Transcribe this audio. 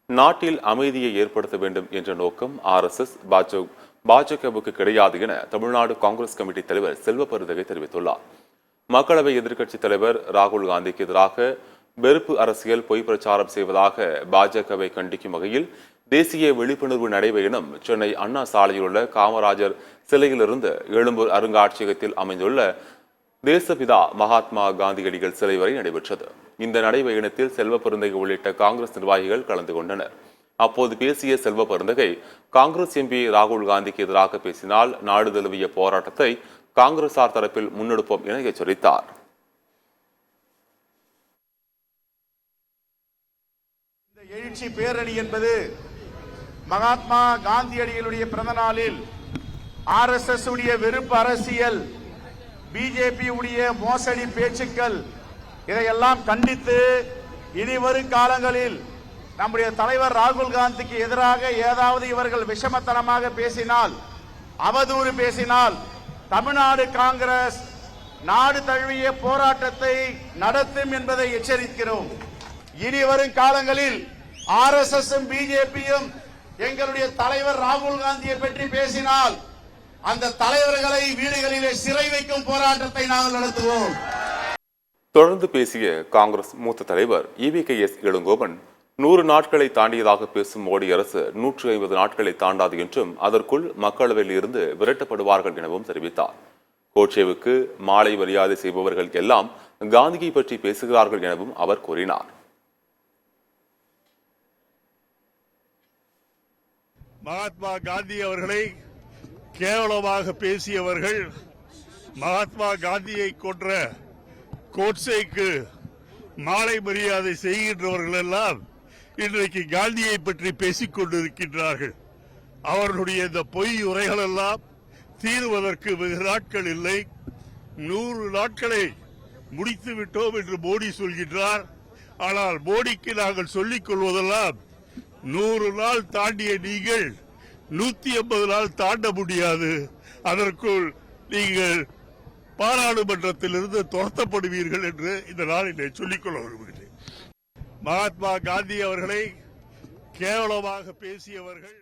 நாட்டில் அமைதியை ஏற்படுத்த வேண்டும் என்ற நோக்கம் RSS பாஜகவுக்கு கிடையாது என தமிழ்நாடு காங்கிரஸ் கமிட்டி தலைவர் செல்வ பெருந்தகை தெரிவித்துள்ளார். மக்களவை எதிர்க்கட்சித் தலைவர் ராகுல் காந்திக்கு எதிராக வெறுப்பு அரசியல் பொய் பிரச்சாரம் செய்வதாக பாஜகவை கண்டிக்கும் வகையில் தேசிய விழிப்புணர்வு நடைபயணம் சென்னை அண்ணா சாலையில் உள்ள காமராஜர் சிலையிலிருந்து எழும்பூர் அருங்காட்சியகத்தில் அமைந்துள்ள தேசபிதா மகாத்மா காந்தியடிகள் சிலை வரை நடைபெற்றது. இந்த நடைபயணத்தில் செல்வ பெருந்தகை உள்ளிட்ட காங்கிரஸ் நிர்வாகிகள் கலந்து கொண்டனர். அப்போது பேசிய செல்வ பெருந்தகை, காங்கிரஸ் MP ராகுல் காந்திக்கு எதிராக பேசினால் நாடு தழுவிய போராட்டத்தை காங்கிரசார் தரப்பில் முன்னெடுப்போம் என எச்சரித்தார். இந்த எழுச்சி பேரணி என்பது மகாத்மா காந்தியடிகளுடைய பிறந்த நாளில் RSS உடைய வெறுப்பு அரசியல், BJP உடைய மோசடி பேச்சுக்கள் இதையெல்லாம் கண்டித்து இனிவரும் காலங்களில் நம்முடைய தலைவர் ராகுல் காந்திக்கு எதிராக ஏதாவது இவர்கள் விஷமத்தனமாக பேசினால், அவதூறு பேசினால் தமிழ்நாடு காங்கிரஸ் நாடு தழுவிய போராட்டத்தை நடத்தும் என்பதை எச்சரிக்கிறோம். இனிவரும் காலங்களில் RSSம் BJPயும் எங்களுடைய தலைவர் ராகுல் காந்தியை பற்றி பேசினால் அந்த தலைவர்களை வீடுகளிலே சிறை வைக்கும் போராட்டத்தை நாங்கள் நடத்துவோம். தொடர்ந்து பேசிய காங்கிரஸ் மூத்த தலைவர் EVKS இளங்கோவன், 100 நாட்களை தாண்டியதாக பேசும் மோடி அரசு 150 நாட்களை தாண்டாது என்றும் அதற்குள் மக்களவையில் இருந்து விரட்டப்படுவார்கள் எனவும் தெரிவித்தார். கோட்சேவுக்கு மாலை மரியாதை செய்பவர்கள் எல்லாம் காந்தியை பற்றி பேசுகிறார்கள் எனவும் அவர் கூறினார். மகாத்மா காந்தி அவர்களை கேவலமாக பேசியவர்கள், மகாத்மா காந்தியை கொன்ற கோட்சேக்கு மாலை மரியாதை செய்கின்றவர்கள் எல்லாம் இன்றைக்கு காந்தியை பற்றி பேசிக் கொண்டிருக்கின்றார்கள். அவர்களுடைய இந்த பொய் உரைகள் எல்லாம் தீர்வதற்கு வெகு நாட்கள் இல்லை. 100 நாட்களை முடித்து விட்டோம் என்று மோடி சொல்கின்றார். ஆனால் மோடிக்கு நாங்கள் சொல்லிக் கொள்வதெல்லாம் 100 நாள் தாண்டிய நீங்கள் 150 நாள் தாண்ட முடியாது. அதற்குள் நீங்கள் பாராளுமன்றத்திலிருந்து துரத்தப்படுவீர்கள் என்று இந்த நாளிலே சொல்லிக்கொள்ள விரும்புகிறேன். மகாத்மா காந்தி அவர்களை கேவலமாக பேசியவர்கள்